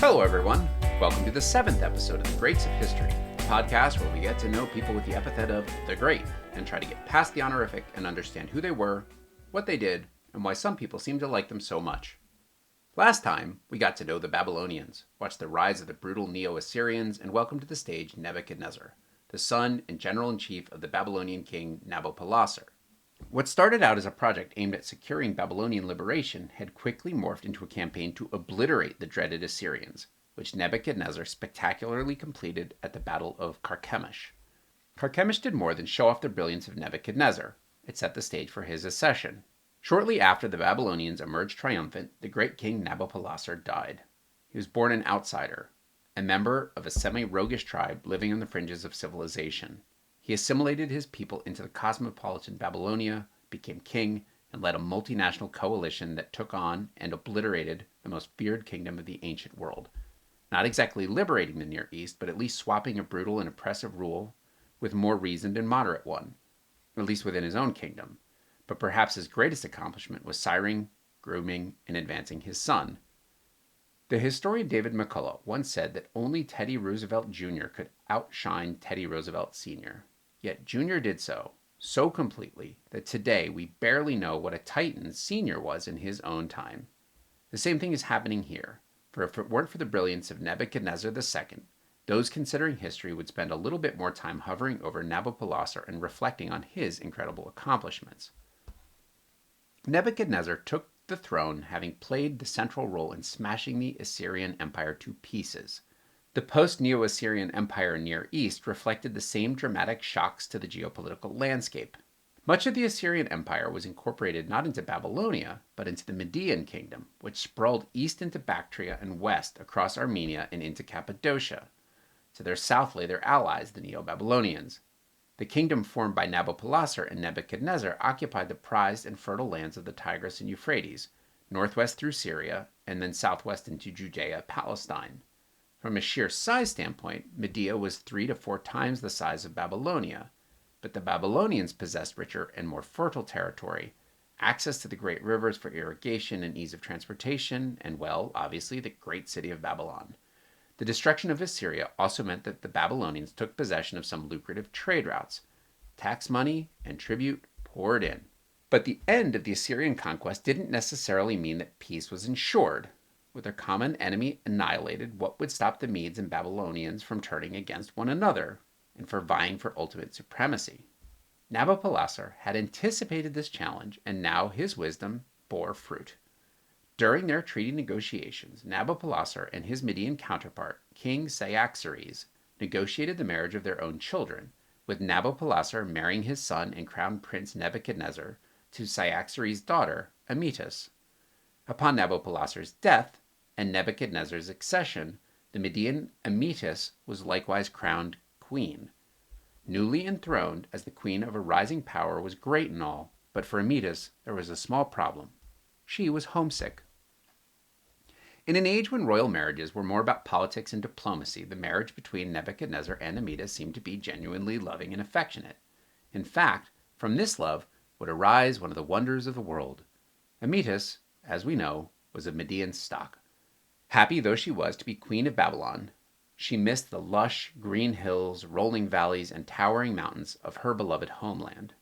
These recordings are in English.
Hello, everyone. Welcome to the 7th episode of The Greats of History, a podcast where we get to know people with the epithet of the Great and try to get past the honorific and understand who they were, what they did, and why some people seem to like them so much. Last time, we got to know the Babylonians, watched the rise of the brutal Neo-Assyrians, and welcomed to the stage Nebuchadnezzar, the son and general-in-chief of the Babylonian king Nabopolassar. What started out as a project aimed at securing Babylonian liberation had quickly morphed into a campaign to obliterate the dreaded Assyrians, which Nebuchadnezzar spectacularly completed at the Battle of Carchemish. Carchemish did more than show off the brilliance of Nebuchadnezzar. It set the stage for his accession. Shortly after the Babylonians emerged triumphant, the great king Nabopolassar died. He was born an outsider, a member of a semi-roguish tribe living on the fringes of civilization. He assimilated his people into the cosmopolitan Babylonia, became king, and led a multinational coalition that took on and obliterated the most feared kingdom of the ancient world. Not exactly liberating the Near East, but at least swapping a brutal and oppressive rule with a more reasoned and moderate one, at least within his own kingdom. But perhaps his greatest accomplishment was siring, grooming, and advancing his son. The historian David McCullough once said that only Teddy Roosevelt Jr. could outshine Teddy Roosevelt Sr. Yet Jr. did so completely that today we barely know what a titan Sr. was in his own time. The same thing is happening here, for if it weren't for the brilliance of Nebuchadnezzar II, those considering history would spend a little bit more time hovering over Nabopolassar and reflecting on his incredible accomplishments. Nebuchadnezzar took the throne having played the central role in smashing the Assyrian Empire to pieces. The post-Neo-Assyrian Empire Near East reflected the same dramatic shocks to the geopolitical landscape. Much of the Assyrian Empire was incorporated not into Babylonia, but into the Median kingdom, which sprawled east into Bactria and west across Armenia and into Cappadocia. To their south lay their allies, the Neo-Babylonians. The kingdom formed by Nabopolassar and Nebuchadnezzar occupied the prized and fertile lands of the Tigris and Euphrates, northwest through Syria, and then southwest into Judea, Palestine. From a sheer size standpoint, Media was 3 to 4 times the size of Babylonia, but the Babylonians possessed richer and more fertile territory, access to the great rivers for irrigation and ease of transportation, and, well, obviously, the great city of Babylon. The destruction of Assyria also meant that the Babylonians took possession of some lucrative trade routes. Tax money and tribute poured in. But the end of the Assyrian conquest didn't necessarily mean that peace was ensured. With their common enemy annihilated, what would stop the Medes and Babylonians from turning against one another and for vying for ultimate supremacy? Nabopolassar had anticipated this challenge, and now his wisdom bore fruit. During their treaty negotiations, Nabopolassar and his Median counterpart, King Cyaxares, negotiated the marriage of their own children, with Nabopolassar marrying his son and crown prince Nebuchadnezzar to Cyaxares' daughter, Amytas. Upon Nabopolassar's death and Nebuchadnezzar's accession, the Median Amytas was likewise crowned queen. Newly enthroned as the queen of a rising power was great and all, but for Amytas there was a small problem. She was homesick. In an age when royal marriages were more about politics and diplomacy, the marriage between Nebuchadnezzar and Amytas seemed to be genuinely loving and affectionate. In fact, from this love would arise one of the wonders of the world. Amytas, as we know, was of Median stock. Happy though she was to be queen of Babylon, she missed the lush, green hills, rolling valleys, and towering mountains of her beloved homeland.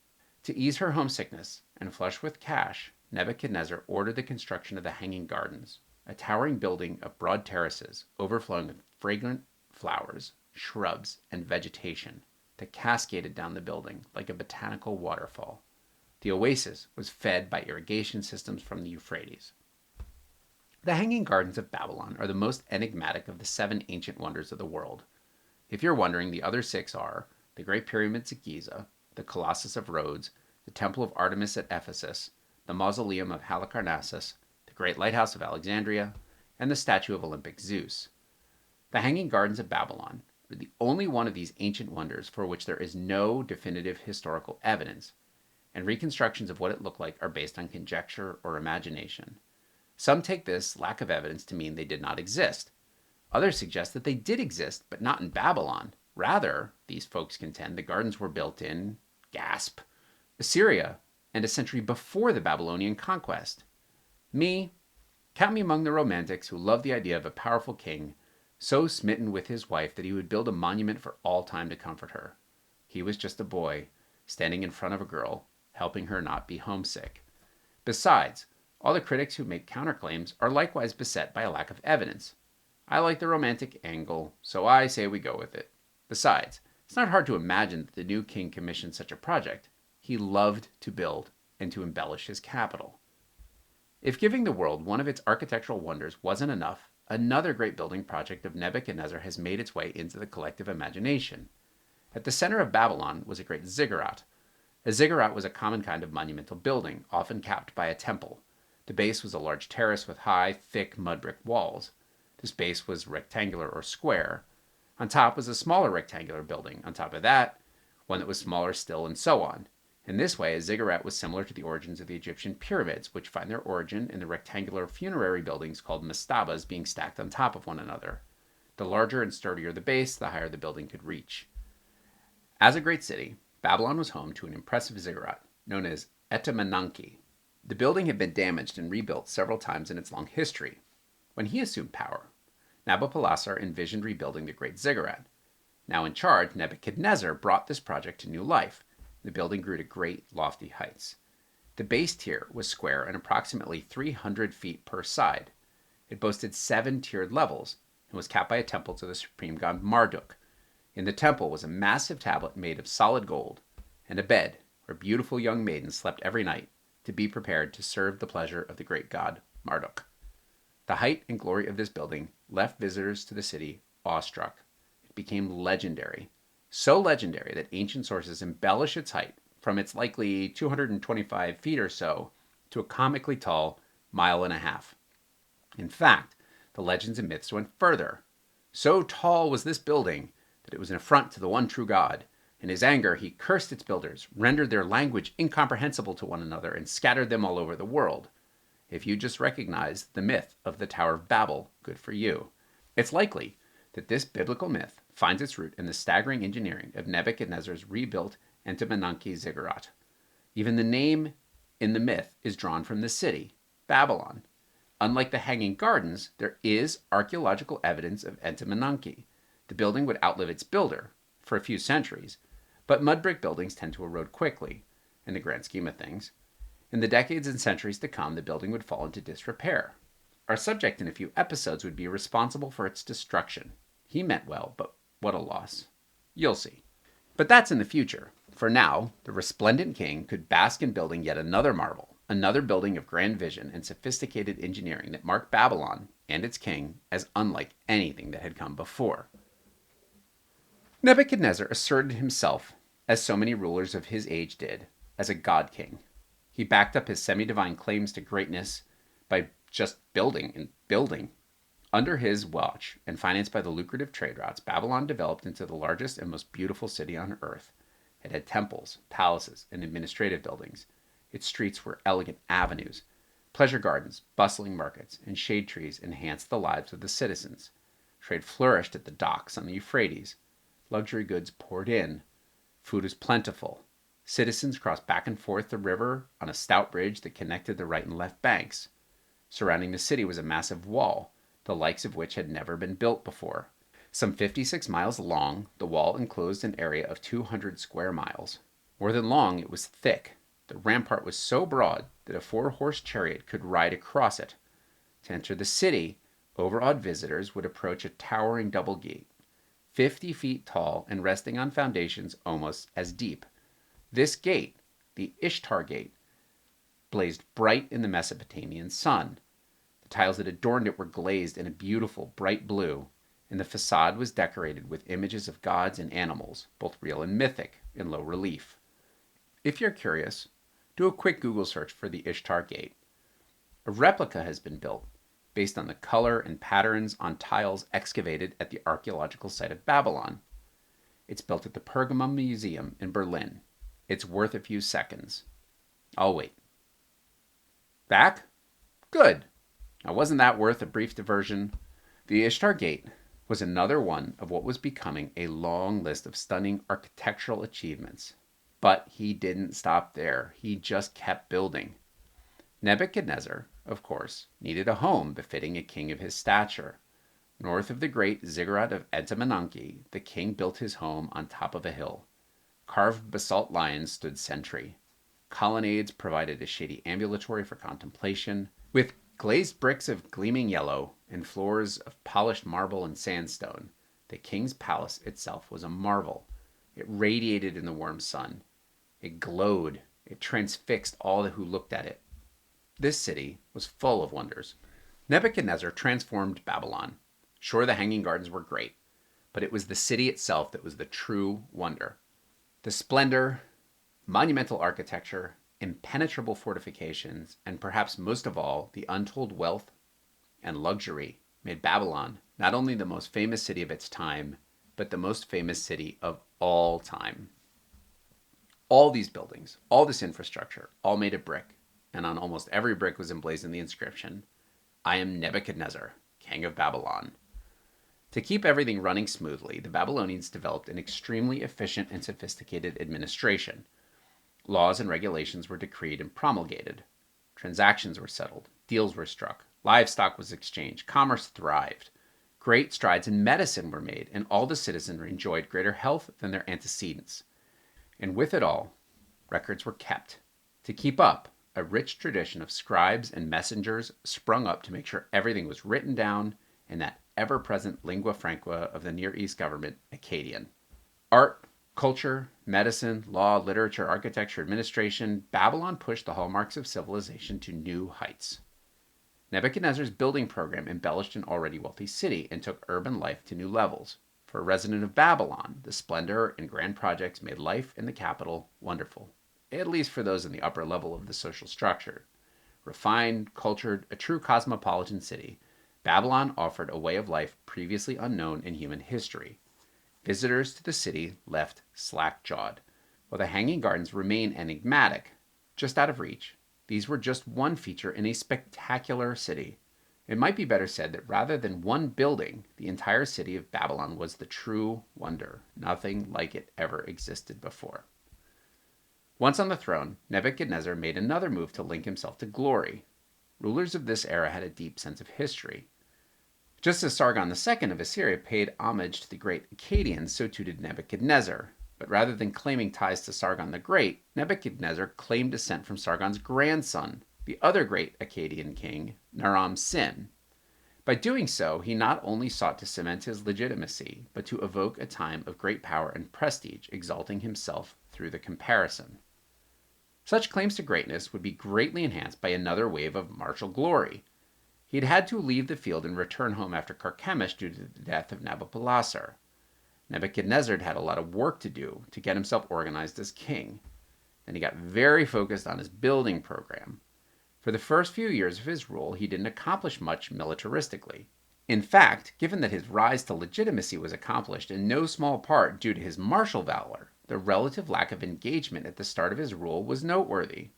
To ease her homesickness, and flush with cash, Nebuchadnezzar ordered the construction of the Hanging Gardens, a towering building of broad terraces overflowing with fragrant flowers, shrubs, and vegetation that cascaded down the building like a botanical waterfall. The oasis was fed by irrigation systems from the Euphrates. The Hanging Gardens of Babylon are the most enigmatic of the 7 ancient wonders of the world. If you're wondering, the other 6 are the Great Pyramids at Giza, the Colossus of Rhodes, the Temple of Artemis at Ephesus, the Mausoleum of Halicarnassus, the Great Lighthouse of Alexandria, and the statue of Olympic Zeus. The Hanging Gardens of Babylon are the only one of these ancient wonders for which there is no definitive historical evidence, and reconstructions of what it looked like are based on conjecture or imagination. Some take this lack of evidence to mean they did not exist. Others suggest that they did exist, but not in Babylon. Rather, these folks contend the gardens were built in, gasp, Assyria, and a century before the Babylonian conquest. Me, Count me among the romantics who love the idea of a powerful king so smitten with his wife that he would build a monument for all time to comfort her. He was just a boy, standing in front of a girl, helping her not be homesick. Besides, all the critics who make counterclaims are likewise beset by a lack of evidence. I like the romantic angle, so I say we go with it. Besides, it's not hard to imagine that the new king commissioned such a project. He loved to build and to embellish his capital. If giving the world one of its architectural wonders wasn't enough, another great building project of Nebuchadnezzar has made its way into the collective imagination. At the center of Babylon was a great ziggurat. A ziggurat was a common kind of monumental building, often capped by a temple. The base was a large terrace with high, thick mud brick walls. This base was rectangular or square. On top was a smaller rectangular building. On top of that, one that was smaller still, and so on. In this way, a ziggurat was similar to the origins of the Egyptian pyramids, which find their origin in the rectangular funerary buildings called mastabas being stacked on top of one another. The larger and sturdier the base, the higher the building could reach. As a great city, Babylon was home to an impressive ziggurat known as Etemenanki. The building had been damaged and rebuilt several times in its long history. When he assumed power, Nabopolassar envisioned rebuilding the great ziggurat. Now in charge, Nebuchadnezzar brought this project to new life. The building grew to great, lofty heights. The base tier was square and approximately 300 feet per side. It boasted 7 tiered levels and was capped by a temple to the supreme god Marduk. In the temple was a massive tablet made of solid gold and a bed where beautiful young maidens slept every night to be prepared to serve the pleasure of the great god Marduk. The height and glory of this building left visitors to the city awestruck. It became legendary. So legendary that ancient sources embellish its height from its likely 225 feet or so to a comically tall 1.5 miles. In fact, the legends and myths went further. So tall was this building that it was an affront to the one true God. In his anger, he cursed its builders, rendered their language incomprehensible to one another, and scattered them all over the world. If you just recognize the myth of the Tower of Babel, good for you. It's likely that this biblical myth finds its root in the staggering engineering of Nebuchadnezzar's rebuilt Etemenanki ziggurat. Even the name in the myth is drawn from the city, Babylon. Unlike the Hanging Gardens, there is archaeological evidence of Etemenanki. The building would outlive its builder for a few centuries, but mud brick buildings tend to erode quickly, in the grand scheme of things. In the decades and centuries to come, the building would fall into disrepair. Our subject in a few episodes would be responsible for its destruction. He meant well, but what a loss. You'll see. But that's in the future. For now, the resplendent king could bask in building yet another marvel, another building of grand vision and sophisticated engineering that marked Babylon and its king as unlike anything that had come before. Nebuchadnezzar asserted himself, as so many rulers of his age did, as a god king. He backed up his semi-divine claims to greatness by just building and building. Under his watch, and financed by the lucrative trade routes, Babylon developed into the largest and most beautiful city on earth. It had temples, palaces, and administrative buildings. Its streets were elegant avenues. Pleasure gardens, bustling markets, and shade trees enhanced the lives of the citizens. Trade flourished at the docks on the Euphrates. Luxury goods poured in. Food was plentiful. Citizens crossed back and forth the river on a stout bridge that connected the right and left banks. Surrounding the city was a massive wall, the likes of which had never been built before. Some 56 miles long, the wall enclosed an area of 200 square miles. More than long, it was thick. The rampart was so broad that a 4-horse chariot could ride across it. To enter the city, overawed visitors would approach a towering double gate, 50 feet tall and resting on foundations almost as deep. This gate, the Ishtar Gate, blazed bright in the Mesopotamian sun. The tiles that adorned it were glazed in a beautiful bright blue, and the facade was decorated with images of gods and animals, both real and mythic, in low relief. If you're curious, do a quick Google search for the Ishtar Gate. A replica has been built based on the color and patterns on tiles excavated at the archaeological site of Babylon. It's built at the Pergamum Museum in Berlin. It's worth a few seconds. I'll wait. Back? Good. Now, wasn't that worth a brief diversion? The Ishtar Gate was another one of what was becoming a long list of stunning architectural achievements. But he didn't stop there. He just kept building. Nebuchadnezzar, of course, needed a home befitting a king of his stature. North of the great ziggurat of Etemenanke, the king built his home on top of a hill. Carved basalt lions stood sentry. Colonnades provided a shady ambulatory for contemplation, with glazed bricks of gleaming yellow and floors of polished marble and sandstone. The king's palace itself was a marvel. It radiated in the warm sun. It glowed. It transfixed all who looked at it. This city was full of wonders. Nebuchadnezzar transformed Babylon. Sure, the Hanging Gardens were great, but it was the city itself that was the true wonder. The splendor, monumental architecture, impenetrable fortifications, and perhaps most of all, the untold wealth and luxury made Babylon not only the most famous city of its time, but the most famous city of all time. All these buildings, all this infrastructure, all made of brick, and on almost every brick was emblazoned the inscription, "I am Nebuchadnezzar, king of Babylon." To keep everything running smoothly, the Babylonians developed an extremely efficient and sophisticated administration. Laws and regulations were decreed and promulgated. Transactions were settled, deals were struck, livestock was exchanged, commerce thrived. Great strides in medicine were made, and all the citizenry enjoyed greater health than their antecedents. And with it all, records were kept. To keep up, a rich tradition of scribes and messengers sprung up to make sure everything was written down in that ever-present lingua franca of the Near East government, Akkadian. Art, culture, medicine, law, literature, architecture, administration, Babylon pushed the hallmarks of civilization to new heights. Nebuchadnezzar's building program embellished an already wealthy city and took urban life to new levels. For a resident of Babylon, the splendor and grand projects made life in the capital wonderful, at least for those in the upper level of the social structure. Refined, cultured, a true cosmopolitan city, Babylon offered a way of life previously unknown in human history. Visitors to the city left slack-jawed. While the Hanging Gardens remain enigmatic, just out of reach, these were just one feature in a spectacular city. It might be better said that rather than one building, the entire city of Babylon was the true wonder. Nothing like it ever existed before. Once on the throne, Nebuchadnezzar made another move to link himself to glory. Rulers of this era had a deep sense of history. Just as Sargon II of Assyria paid homage to the great Akkadians, so too did Nebuchadnezzar. But rather than claiming ties to Sargon the Great, Nebuchadnezzar claimed descent from Sargon's grandson, the other great Akkadian king, Naram-Sin. By doing so, he not only sought to cement his legitimacy, but to evoke a time of great power and prestige, exalting himself through the comparison. Such claims to greatness would be greatly enhanced by another wave of martial glory. He had had to leave the field and return home after Carchemish due to the death of Nabopolassar. Nebuchadnezzar had a lot of work to do to get himself organized as king. Then he got very focused on his building program. For the first few years of his rule, he didn't accomplish much militaristically. In fact, given that his rise to legitimacy was accomplished in no small part due to his martial valor, the relative lack of engagement at the start of his rule was noteworthy.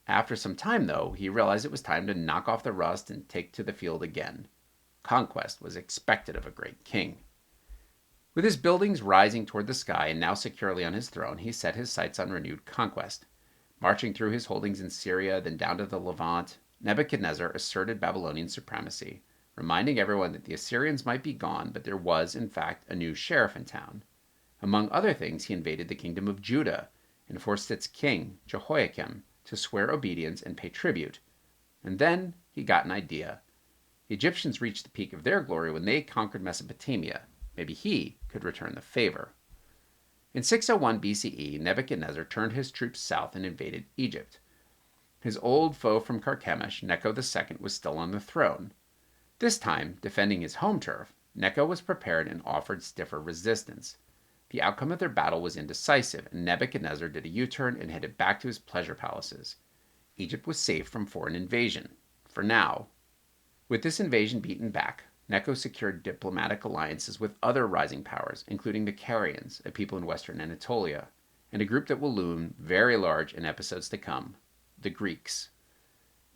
After some time, though, he realized it was time to knock off the rust and take to the field again. Conquest was expected of a great king. With his buildings rising toward the sky and now securely on his throne, he set his sights on renewed conquest. Marching through his holdings in Syria, then down to the Levant, Nebuchadnezzar asserted Babylonian supremacy, reminding everyone that the Assyrians might be gone, but there was, in fact, a new sheriff in town. Among other things, he invaded the kingdom of Judah and forced its king, Jehoiakim, to swear obedience and pay tribute. And then he got an idea. The Egyptians reached the peak of their glory when they conquered Mesopotamia. Maybe he could return the favor. In 601 BCE, Nebuchadnezzar turned his troops south and invaded Egypt. His old foe from Carchemish, Necho II, was still on the throne. This time, defending his home turf, Necho was prepared and offered stiffer resistance. The outcome of their battle was indecisive, and Nebuchadnezzar did a U-turn and headed back to his pleasure palaces. Egypt was safe from foreign invasion, for now. With this invasion beaten back, Necho secured diplomatic alliances with other rising powers, including the Carians, a people in western Anatolia, and a group that will loom very large in episodes to come, the Greeks.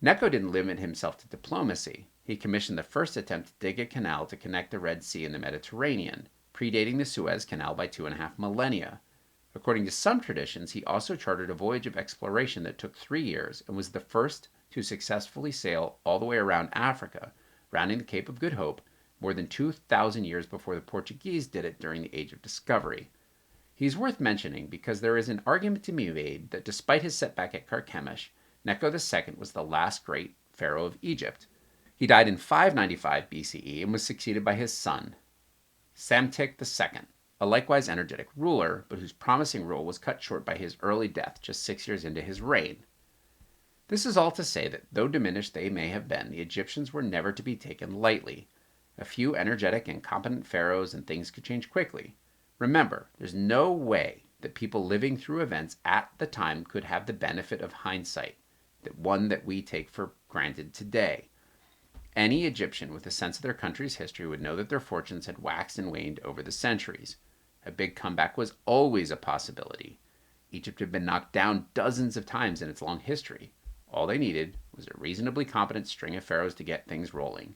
Necho didn't limit himself to diplomacy. He commissioned the first attempt to dig a canal to connect the Red Sea and the Mediterranean, predating the Suez Canal by 2.5 millennia. According to some traditions, he also chartered a voyage of exploration that took 3 years and was the first to successfully sail all the way around Africa, rounding the Cape of Good Hope, more than 2,000 years before the Portuguese did it during the Age of Discovery. He's worth mentioning because there is an argument to be made that despite his setback at Carchemish, Necho II was the last great pharaoh of Egypt. He died in 595 BCE and was succeeded by his son, Psamtik II, a likewise energetic ruler, but whose promising rule was cut short by his early death just 6 years into his reign. This is all to say that though diminished they may have been, the Egyptians were never to be taken lightly. A few energetic and competent pharaohs and things could change quickly. Remember, there's no way that people living through events at the time could have the benefit of hindsight, that one that we take for granted today. Any Egyptian with a sense of their country's history would know that their fortunes had waxed and waned over the centuries. A big comeback was always a possibility. Egypt had been knocked down dozens of times in its long history. All they needed was a reasonably competent string of pharaohs to get things rolling.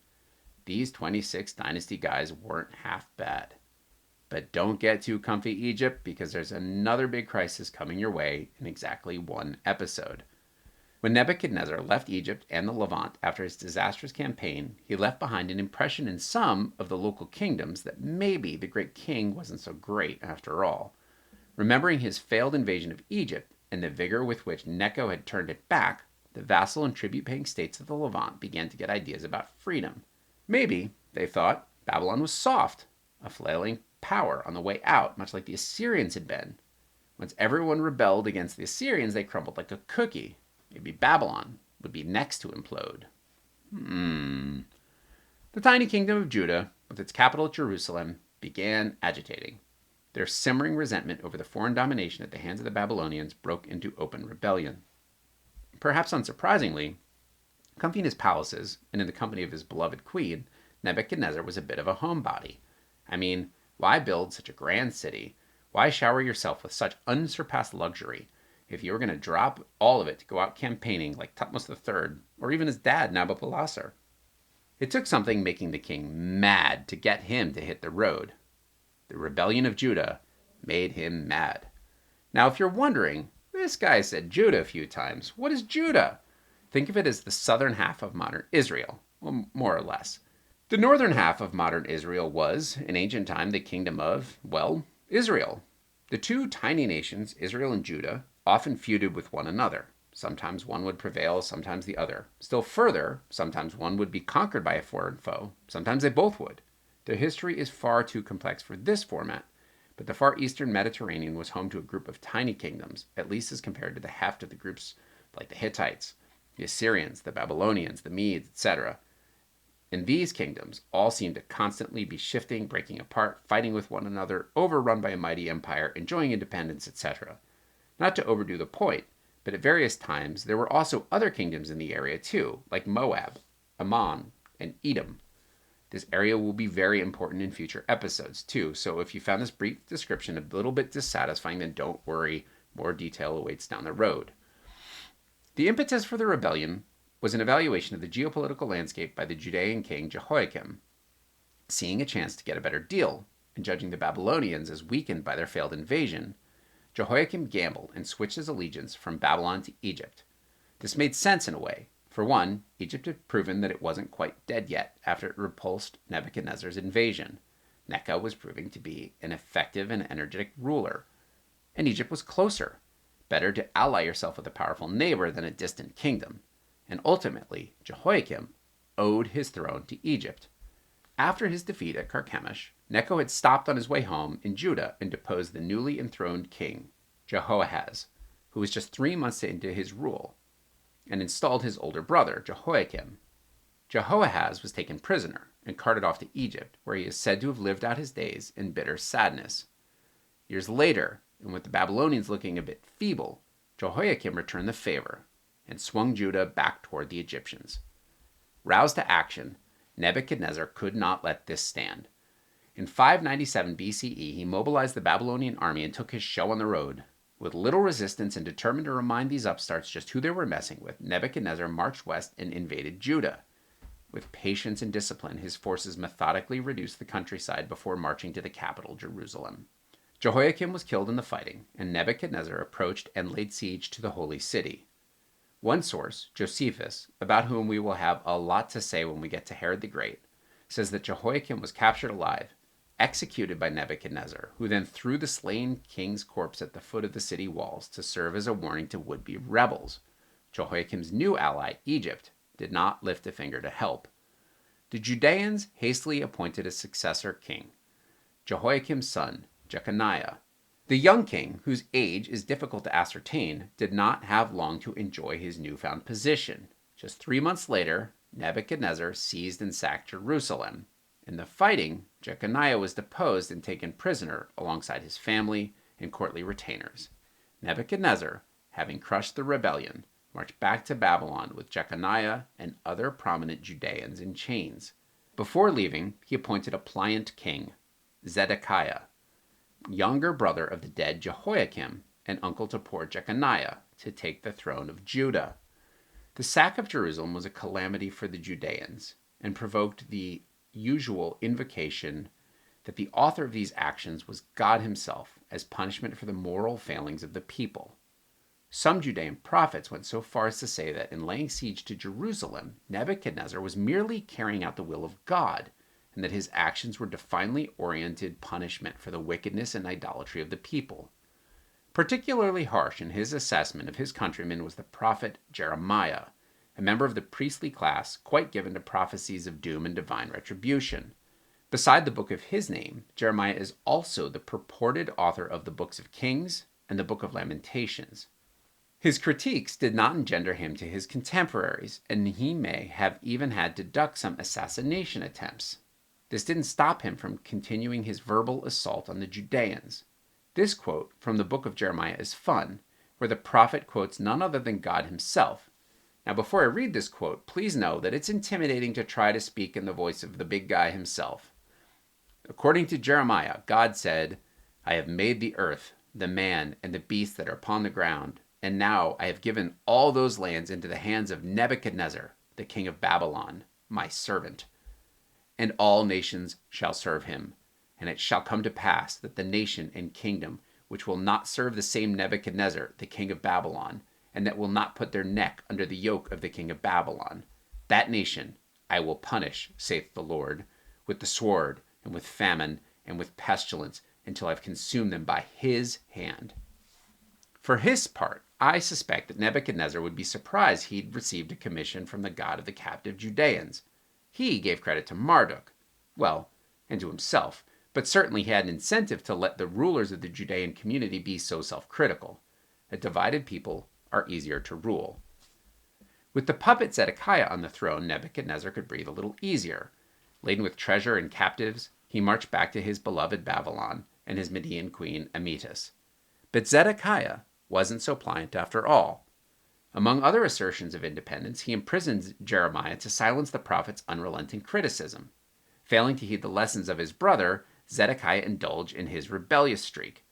These 26 dynasty guys weren't half bad. But don't get too comfy, Egypt, because there's another big crisis coming your way in exactly one episode. When Nebuchadnezzar left Egypt and the Levant after his disastrous campaign, he left behind an impression in some of the local kingdoms that maybe the great king wasn't so great after all. Remembering his failed invasion of Egypt and the vigor with which Necho had turned it back, the vassal and tribute-paying states of the Levant began to get ideas about freedom. Maybe, they thought, Babylon was soft, a flailing power on the way out, much like the Assyrians had been. Once everyone rebelled against the Assyrians, they crumbled like a cookie. Maybe Babylon would be next to implode. The tiny kingdom of Judah, with its capital at Jerusalem, began agitating. Their simmering resentment over the foreign domination at the hands of the Babylonians broke into open rebellion. Perhaps unsurprisingly, comfy in his palaces and in the company of his beloved queen, Nebuchadnezzar was a bit of a homebody. I mean, why build such a grand city? Why shower yourself with such unsurpassed luxury if you were going to drop all of it to go out campaigning like Thutmose III, or even his dad, Nabopolassar? It took something making the king mad to get him to hit the road. The rebellion of Judah made him mad. Now, if you're wondering, this guy said Judah a few times. What is Judah? Think of it as the southern half of modern Israel, well, more or less. The northern half of modern Israel was, in ancient time, the kingdom of, well, Israel. The two tiny nations, Israel and Judah, often feuded with one another. Sometimes one would prevail, sometimes the other. Still further, sometimes one would be conquered by a foreign foe. Sometimes they both would. Their history is far too complex for this format, but the far eastern Mediterranean was home to a group of tiny kingdoms, at least as compared to the heft of the groups like the Hittites, the Assyrians, the Babylonians, the Medes, etc. And these kingdoms all seemed to constantly be shifting, breaking apart, fighting with one another, overrun by a mighty empire, enjoying independence, etc. Not to overdo the point, but at various times there were also other kingdoms in the area too, like Moab, Ammon, and Edom. This area will be very important in future episodes too, so if you found this brief description a little bit dissatisfying, then don't worry, more detail awaits down the road. The impetus for the rebellion was an evaluation of the geopolitical landscape by the Judean king Jehoiakim. Seeing a chance to get a better deal, and judging the Babylonians as weakened by their failed invasion, Jehoiakim gambled and switched his allegiance from Babylon to Egypt. This made sense in a way. For one, Egypt had proven that it wasn't quite dead yet after it repulsed Nebuchadnezzar's invasion. Necho was proving to be an effective and energetic ruler. And Egypt was closer. Better to ally yourself with a powerful neighbor than a distant kingdom. And ultimately, Jehoiakim owed his throne to Egypt. After his defeat at Carchemish, Necho had stopped on his way home in Judah and deposed the newly enthroned king, Jehoahaz, who was just 3 months into his rule, and installed his older brother, Jehoiakim. Jehoahaz was taken prisoner and carted off to Egypt, where he is said to have lived out his days in bitter sadness. Years later, and with the Babylonians looking a bit feeble, Jehoiakim returned the favor and swung Judah back toward the Egyptians. Roused to action, Nebuchadnezzar could not let this stand. In 597 BCE, he mobilized the Babylonian army and took his show on the road. With little resistance and determined to remind these upstarts just who they were messing with, Nebuchadnezzar marched west and invaded Judah. With patience and discipline, his forces methodically reduced the countryside before marching to the capital, Jerusalem. Jehoiakim was killed in the fighting, and Nebuchadnezzar approached and laid siege to the holy city. One source, Josephus, about whom we will have a lot to say when we get to Herod the Great, says that Jehoiakim was captured alive, executed by Nebuchadnezzar, who then threw the slain king's corpse at the foot of the city walls to serve as a warning to would-be rebels. Jehoiakim's new ally, Egypt, did not lift a finger to help. The Judeans hastily appointed a successor king, Jehoiakim's son, Jeconiah. The young king, whose age is difficult to ascertain, did not have long to enjoy his newfound position. Just 3 months later, Nebuchadnezzar seized and sacked Jerusalem. In the fighting, Jeconiah was deposed and taken prisoner alongside his family and courtly retainers. Nebuchadnezzar, having crushed the rebellion, marched back to Babylon with Jeconiah and other prominent Judeans in chains. Before leaving, he appointed a pliant king, Zedekiah, younger brother of the dead Jehoiakim and uncle to poor Jeconiah, to take the throne of Judah. The sack of Jerusalem was a calamity for the Judeans and provoked the usual invocation that the author of these actions was God himself as punishment for the moral failings of the people. Some Judean prophets went so far as to say that in laying siege to Jerusalem, Nebuchadnezzar was merely carrying out the will of God, and that his actions were divinely oriented punishment for the wickedness and idolatry of the people. Particularly harsh in his assessment of his countrymen was the prophet Jeremiah, a member of the priestly class quite given to prophecies of doom and divine retribution. Beside the book of his name, Jeremiah is also the purported author of the books of Kings and the book of Lamentations. His critiques did not engender him to his contemporaries, and he may have even had to duck some assassination attempts. This didn't stop him from continuing his verbal assault on the Judeans. This quote from the book of Jeremiah is fun, where the prophet quotes none other than God himself. Now, before I read this quote, please know that it's intimidating to try to speak in the voice of the big guy himself. According to Jeremiah, God said, "I have made the earth, the man, and the beasts that are upon the ground, and now I have given all those lands into the hands of Nebuchadnezzar, the king of Babylon, my servant. And all nations shall serve him. And it shall come to pass that the nation and kingdom which will not serve the same Nebuchadnezzar, the king of Babylon, and that will not put their neck under the yoke of the king of Babylon, that nation I will punish, saith the Lord, with the sword, and with famine, and with pestilence, until I have consumed them by his hand." For his part, I suspect that Nebuchadnezzar would be surprised he'd received a commission from the God of the captive Judeans. He gave credit to Marduk, well, and to himself, but certainly he had an incentive to let the rulers of the Judean community be so self-critical. A divided people are easier to rule. With the puppet Zedekiah on the throne, Nebuchadnezzar could breathe a little easier. Laden with treasure and captives, he marched back to his beloved Babylon and his Median queen Amytas. But Zedekiah wasn't so pliant after all. Among other assertions of independence, he imprisoned Jeremiah to silence the prophet's unrelenting criticism. Failing to heed the lessons of his brother, Zedekiah indulged in his rebellious streak.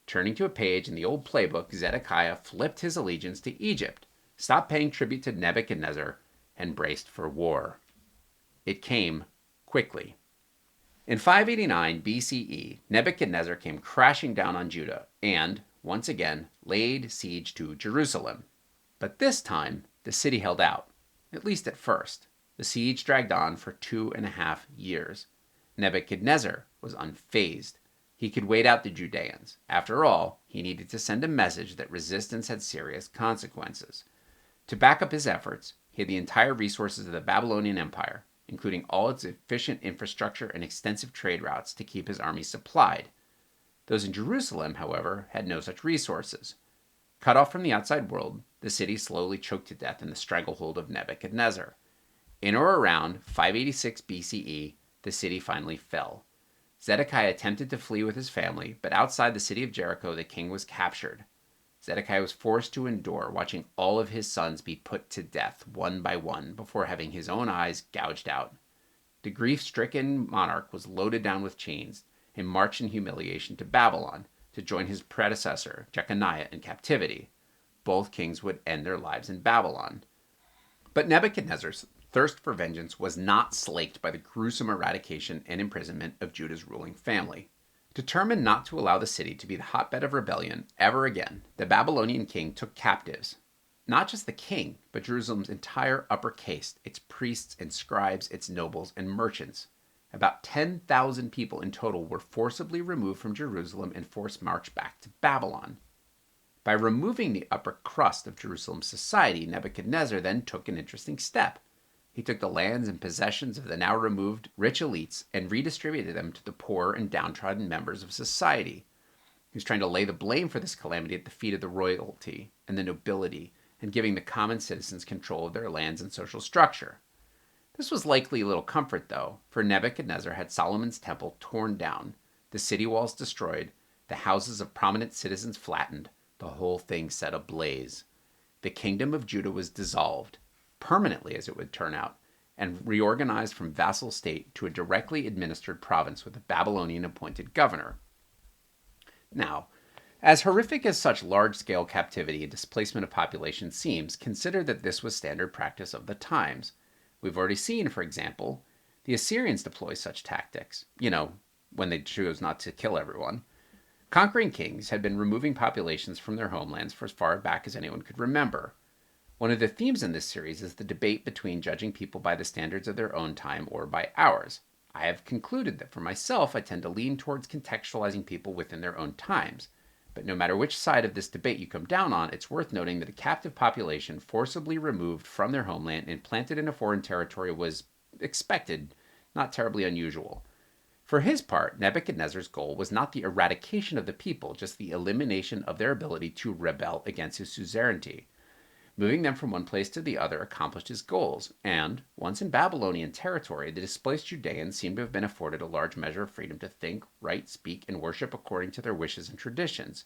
Turning to a page in the old playbook, Zedekiah flipped his allegiance to Egypt, stopped paying tribute to Nebuchadnezzar, and braced for war. It came quickly. In 589 BCE, Nebuchadnezzar came crashing down on Judah and, once again, laid siege to Jerusalem. But this time, the city held out, at least at first. The siege dragged on for 2.5 years. Nebuchadnezzar was unfazed. He could wait out the Judeans. After all, he needed to send a message that resistance had serious consequences. To back up his efforts, he had the entire resources of the Babylonian Empire, including all its efficient infrastructure and extensive trade routes to keep his army supplied. Those in Jerusalem, however, had no such resources. Cut off from the outside world, the city slowly choked to death in the stranglehold of Nebuchadnezzar. In or around 586 BCE, the city finally fell. Zedekiah attempted to flee with his family, but outside the city of Jericho, the king was captured. Zedekiah was forced to endure watching all of his sons be put to death one by one before having his own eyes gouged out. The grief-stricken monarch was loaded down with chains and marched in humiliation to Babylon to join his predecessor, Jeconiah, in captivity. Both kings would end their lives in Babylon. But Nebuchadnezzar's thirst for vengeance was not slaked by the gruesome eradication and imprisonment of Judah's ruling family. Determined not to allow the city to be the hotbed of rebellion ever again, the Babylonian king took captives Not just the king, but Jerusalem's entire upper caste, its priests and scribes, its nobles and merchants. About 10,000 people in total were forcibly removed from Jerusalem and forced marched back to Babylon. By removing the upper crust of Jerusalem's society, Nebuchadnezzar then took an interesting step. He took the lands and possessions of the now removed rich elites and redistributed them to the poor and downtrodden members of society. He was trying to lay the blame for this calamity at the feet of the royalty and the nobility, and giving the common citizens control of their lands and social structure. This was likely little comfort, though, for Nebuchadnezzar had Solomon's temple torn down, the city walls destroyed, the houses of prominent citizens flattened, the whole thing set ablaze. The kingdom of Judah was dissolved, permanently as it would turn out, and reorganized from vassal state to a directly administered province with a Babylonian appointed governor. Now, as horrific as such large-scale captivity and displacement of population seems, consider that this was standard practice of the times. We've already seen, for example, the Assyrians deploy such tactics, when they chose not to kill everyone. Conquering kings had been removing populations from their homelands for as far back as anyone could remember. One of the themes in this series is the debate between judging people by the standards of their own time or by ours. I have concluded that for myself, I tend to lean towards contextualizing people within their own times. But no matter which side of this debate you come down on, it's worth noting that a captive population forcibly removed from their homeland and planted in a foreign territory was expected, not terribly unusual. For his part, Nebuchadnezzar's goal was not the eradication of the people, just the elimination of their ability to rebel against his suzerainty. Moving them from one place to the other accomplished his goals, and, once in Babylonian territory, the displaced Judeans seem to have been afforded a large measure of freedom to think, write, speak, and worship according to their wishes and traditions.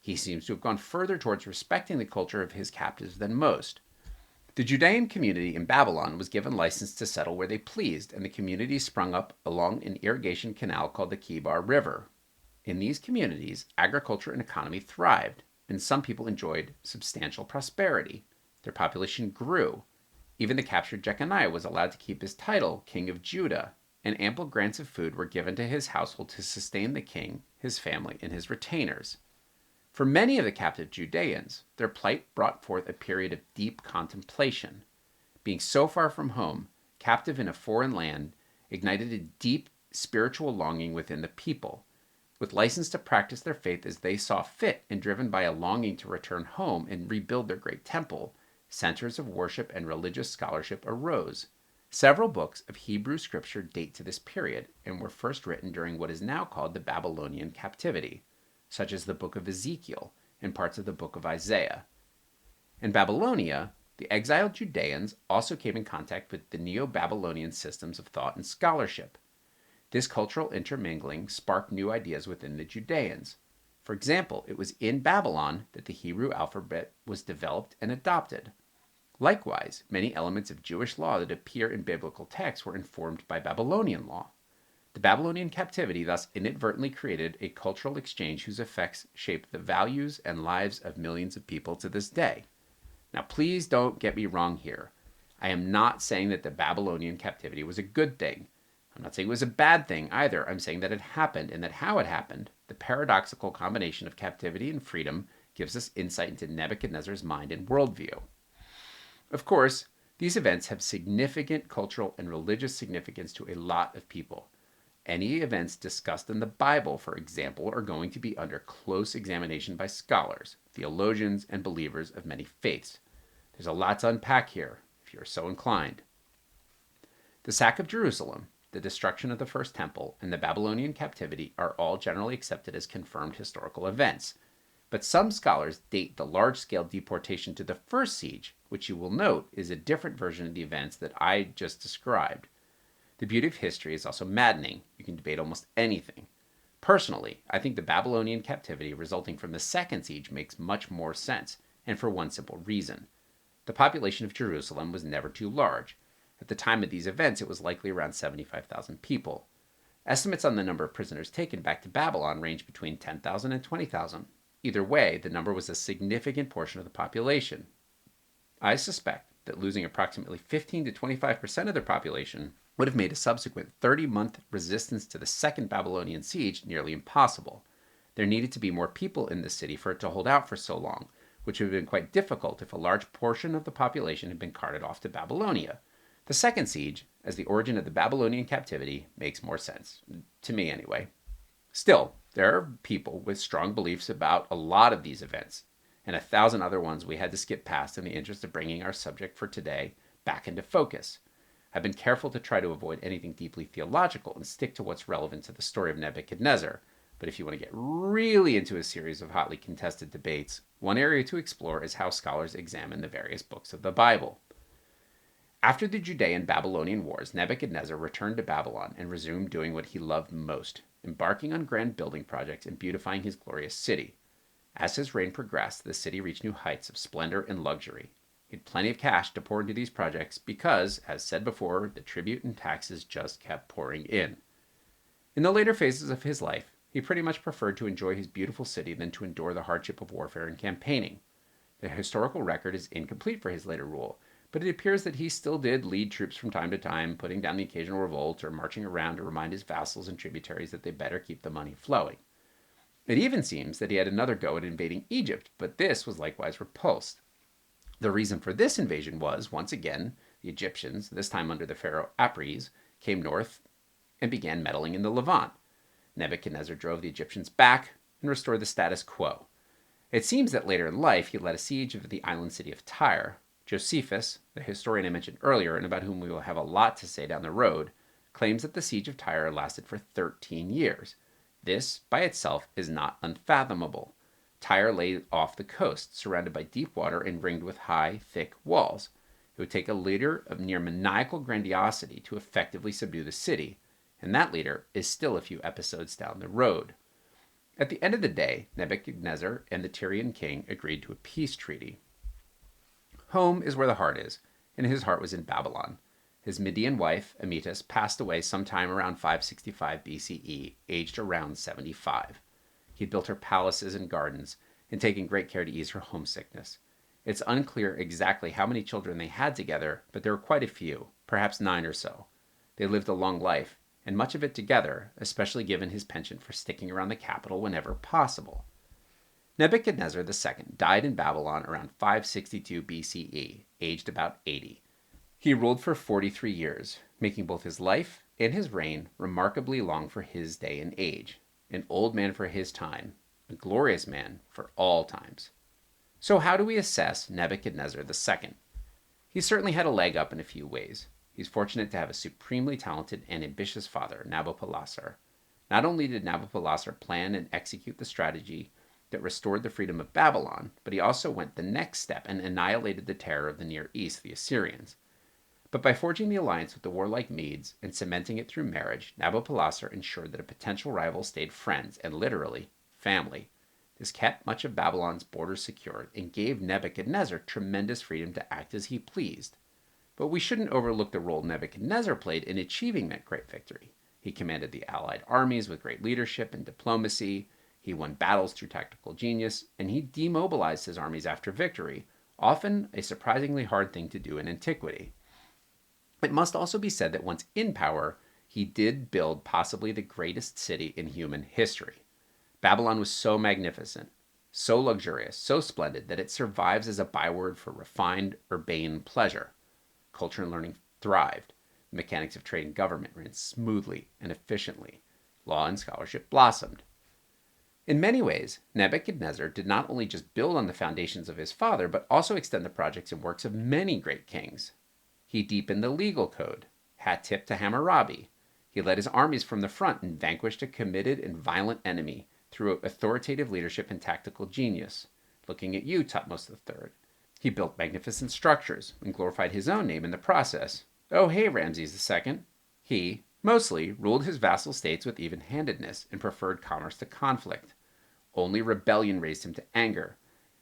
He seems to have gone further towards respecting the culture of his captives than most. The Judean community in Babylon was given license to settle where they pleased, and the community sprung up along an irrigation canal called the Kibar River. In these communities, agriculture and economy thrived, and some people enjoyed substantial prosperity. Their population grew. Even the captured Jeconiah was allowed to keep his title, King of Judah, and ample grants of food were given to his household to sustain the king, his family, and his retainers. For many of the captive Judeans, their plight brought forth a period of deep contemplation. Being so far from home, captive in a foreign land, ignited a deep spiritual longing within the people. With license to practice their faith as they saw fit and driven by a longing to return home and rebuild their great temple, centers of worship and religious scholarship arose. Several books of Hebrew scripture date to this period and were first written during what is now called the Babylonian captivity, such as the book of Ezekiel and parts of the book of Isaiah. In Babylonia, the exiled Judeans also came in contact with the Neo-Babylonian systems of thought and scholarship. This cultural intermingling sparked new ideas within the Judeans. For example, it was in Babylon that the Hebrew alphabet was developed and adopted. Likewise, many elements of Jewish law that appear in biblical texts were informed by Babylonian law. The Babylonian captivity thus inadvertently created a cultural exchange whose effects shape the values and lives of millions of people to this day. Now, please don't get me wrong here. I am not saying that the Babylonian captivity was a good thing. I'm not saying it was a bad thing either. I'm saying that it happened, and that how it happened, the paradoxical combination of captivity and freedom, gives us insight into Nebuchadnezzar's mind and worldview. Of course, these events have significant cultural and religious significance to a lot of people. Any events discussed in the Bible, for example, are going to be under close examination by scholars, theologians, and believers of many faiths. There's a lot to unpack here, if you're so inclined. The sack of Jerusalem, the destruction of the first temple, and the Babylonian captivity are all generally accepted as confirmed historical events. But some scholars date the large-scale deportation to the first siege, which you will note is a different version of the events that I just described. The beauty of history is also maddening. You can debate almost anything. Personally, I think the Babylonian captivity resulting from the second siege makes much more sense, and for one simple reason. The population of Jerusalem was never too large. At the time of these events, it was likely around 75,000 people. Estimates on the number of prisoners taken back to Babylon range between 10,000 and 20,000. Either way, the number was a significant portion of the population. I suspect that losing approximately 15 to 25% of their population would have made a subsequent 30-month resistance to the second Babylonian siege nearly impossible. There needed to be more people in the city for it to hold out for so long, which would have been quite difficult if a large portion of the population had been carted off to Babylonia. The second siege, as the origin of the Babylonian captivity, makes more sense, to me anyway. Still, there are people with strong beliefs about a lot of these events, and 1,000 other ones we had to skip past in the interest of bringing our subject for today back into focus. I've been careful to try to avoid anything deeply theological and stick to what's relevant to the story of Nebuchadnezzar. But if you want to get really into a series of hotly contested debates, one area to explore is how scholars examine the various books of the Bible. After the Judean Babylonian Wars, Nebuchadnezzar returned to Babylon and resumed doing what he loved most, embarking on grand building projects and beautifying his glorious city. As his reign progressed, the city reached new heights of splendor and luxury. He had plenty of cash to pour into these projects because, as said before, the tribute and taxes just kept pouring in. In the later phases of his life, he pretty much preferred to enjoy his beautiful city than to endure the hardship of warfare and campaigning. The historical record is incomplete for his later rule, but it appears that he still did lead troops from time to time, putting down the occasional revolt or marching around to remind his vassals and tributaries that they better keep the money flowing. It even seems that he had another go at invading Egypt, but this was likewise repulsed. The reason for this invasion was, once again, the Egyptians, this time under the pharaoh Apries, came north and began meddling in the Levant. Nebuchadnezzar drove the Egyptians back and restored the status quo. It seems that later in life he led a siege of the island city of Tyre. Josephus, the historian I mentioned earlier and about whom we will have a lot to say down the road, claims that the siege of Tyre lasted for 13 years. This, by itself, is not unfathomable. Tyre lay off the coast, surrounded by deep water and ringed with high, thick walls. It would take a leader of near maniacal grandiosity to effectively subdue the city, and that leader is still a few episodes down the road. At the end of the day, Nebuchadnezzar and the Tyrian king agreed to a peace treaty. Home is where the heart is, and his heart was in Babylon. His Median wife, Amytas, passed away sometime around 565 BCE, aged around 75. He had built her palaces and gardens, and taken great care to ease her homesickness. It's unclear exactly how many children they had together, but there were quite a few, perhaps 9 or so. They lived a long life, and much of it together, especially given his penchant for sticking around the capital whenever possible. Nebuchadnezzar II died in Babylon around 562 BCE, aged about 80. He ruled for 43 years, making both his life and his reign remarkably long for his day and age. An old man for his time, a glorious man for all times. So how do we assess Nebuchadnezzar II? He certainly had a leg up in a few ways. He's fortunate to have a supremely talented and ambitious father, Nabopolassar. Not only did Nabopolassar plan and execute the strategy that restored the freedom of Babylon, but he also went the next step and annihilated the terror of the Near East, the Assyrians. But by forging the alliance with the warlike Medes and cementing it through marriage, Nabopolassar ensured that a potential rival stayed friends and literally family. This kept much of Babylon's borders secure and gave Nebuchadnezzar tremendous freedom to act as he pleased. But we shouldn't overlook the role Nebuchadnezzar played in achieving that great victory. He commanded the allied armies with great leadership and diplomacy. He won battles through tactical genius, and he demobilized his armies after victory, often a surprisingly hard thing to do in antiquity. It must also be said that once in power, he did build possibly the greatest city in human history. Babylon was so magnificent, so luxurious, so splendid that it survives as a byword for refined, urbane pleasure. Culture and learning thrived. The mechanics of trade and government ran smoothly and efficiently. Law and scholarship blossomed. In many ways, Nebuchadnezzar did not only just build on the foundations of his father, but also extend the projects and works of many great kings. He deepened the legal code, hat tip to Hammurabi. He led his armies from the front and vanquished a committed and violent enemy through authoritative leadership and tactical genius. Looking at you, Tutmosis III. He built magnificent structures and glorified his own name in the process. Oh, hey, Ramses II. He, mostly, ruled his vassal states with even-handedness and preferred commerce to conflict. Only rebellion raised him to anger.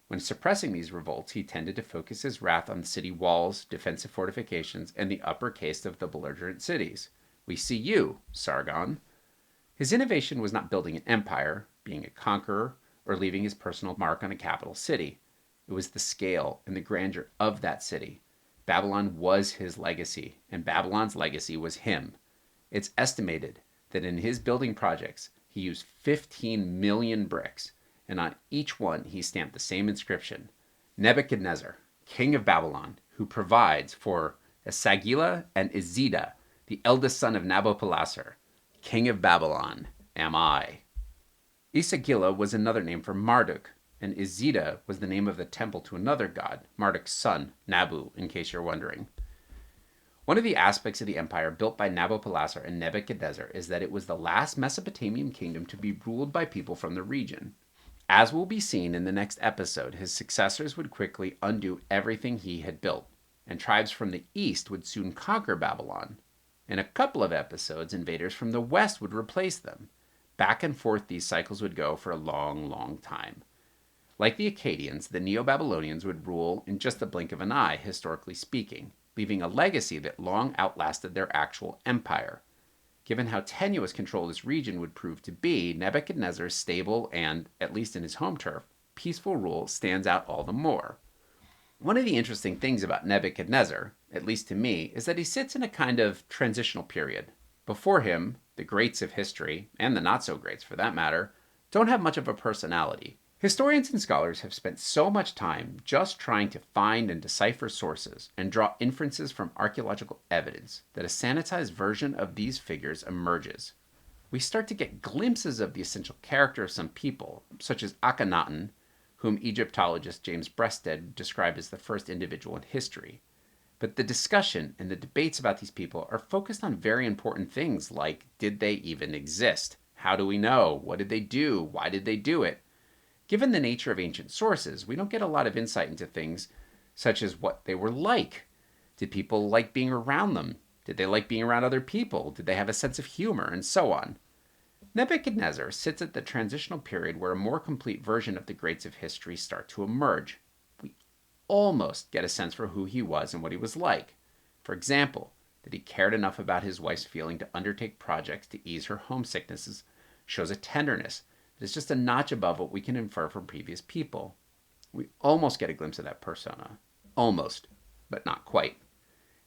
When suppressing these revolts, he tended to focus his wrath on city walls, defensive fortifications, and the upper caste of the belligerent cities. We see you, Sargon. His innovation was not building an empire, being a conqueror, or leaving his personal mark on a capital city. It was the scale and the grandeur of that city. Babylon was his legacy, and Babylon's legacy was him. It's estimated that in his building projects, he used 15 million bricks, and on each one he stamped the same inscription: Nebuchadnezzar, king of Babylon, who provides for Esagila and Izida, the eldest son of Nabopolassar, king of Babylon, am I. Esagila was another name for Marduk, and Izida was the name of the temple to another god, Marduk's son, Nabu, in case you're wondering. One of the aspects of the empire built by Nabopolassar and Nebuchadnezzar is that it was the last Mesopotamian kingdom to be ruled by people from the region. As will be seen in the next episode, his successors would quickly undo everything he had built, and tribes from the east would soon conquer Babylon. In a couple of episodes, invaders from the west would replace them. Back and forth these cycles would go for a long, long time. Like the Akkadians, the Neo-Babylonians would rule in just the blink of an eye, historically speaking, leaving a legacy that long outlasted their actual empire. Given how tenuous control this region would prove to be, Nebuchadnezzar's stable and, at least in his home turf, peaceful rule stands out all the more. One of the interesting things about Nebuchadnezzar, at least to me, is that he sits in a kind of transitional period. Before him, the greats of history, and the not-so-greats for that matter, don't have much of a personality. Historians and scholars have spent so much time just trying to find and decipher sources and draw inferences from archaeological evidence that a sanitized version of these figures emerges. We start to get glimpses of the essential character of some people, such as Akhenaten, whom Egyptologist James Breasted described as the first individual in history. But the discussion and the debates about these people are focused on very important things like, did they even exist? How do we know? What did they do? Why did they do it? Given the nature of ancient sources, we don't get a lot of insight into things such as what they were like. Did people like being around them? Did they like being around other people? Did they have a sense of humor? And so on. Nebuchadnezzar sits at the transitional period where a more complete version of the greats of history start to emerge. We almost get a sense for who he was and what he was like. For example, that he cared enough about his wife's feeling to undertake projects to ease her homesicknesses shows a tenderness that is just a notch above what we can infer from previous people. We almost get a glimpse of that persona. Almost, but not quite.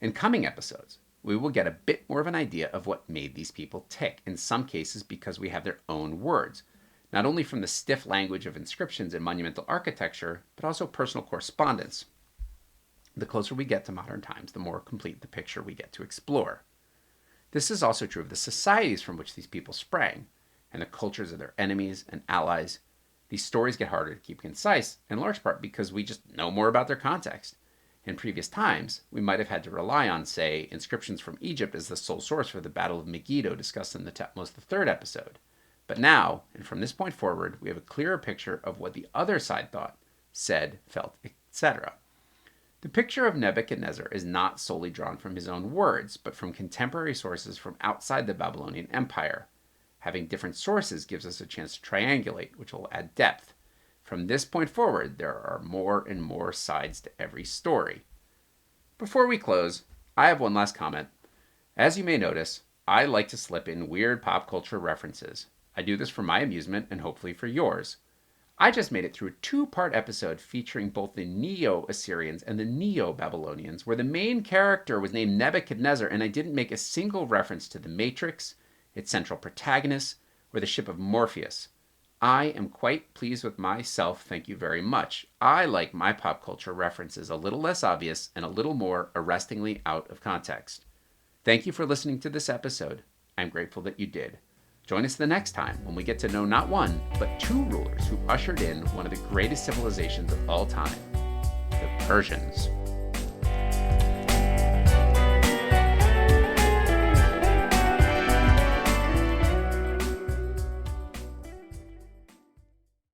In coming episodes, we will get a bit more of an idea of what made these people tick, in some cases because we have their own words, not only from the stiff language of inscriptions and monumental architecture, but also personal correspondence. The closer we get to modern times, the more complete the picture we get to explore. This is also true of the societies from which these people sprang, and the cultures of their enemies and allies. These stories get harder to keep concise, in large part because we just know more about their context. In previous times, we might have had to rely on, say, inscriptions from Egypt as the sole source for the Battle of Megiddo discussed in the Thutmose III episode. But now, and from this point forward, we have a clearer picture of what the other side thought, said, felt, etc. The picture of Nebuchadnezzar is not solely drawn from his own words, but from contemporary sources from outside the Babylonian Empire. Having different sources gives us a chance to triangulate, which will add depth. From this point forward, there are more and more sides to every story. Before we close, I have one last comment. As you may notice, I like to slip in weird pop culture references. I do this for my amusement and hopefully for yours. I just made it through a two-part episode featuring both the Neo-Assyrians and the Neo-Babylonians, where the main character was named Nebuchadnezzar, and I didn't make a single reference to the Matrix, its central protagonist, or the ship of Morpheus. I am quite pleased with myself, thank you very much. I like my pop culture references a little less obvious and a little more arrestingly out of context. Thank you for listening to this episode. I'm grateful that you did. Join us the next time when we get to know not one, but two rulers who ushered in one of the greatest civilizations of all time, the Persians.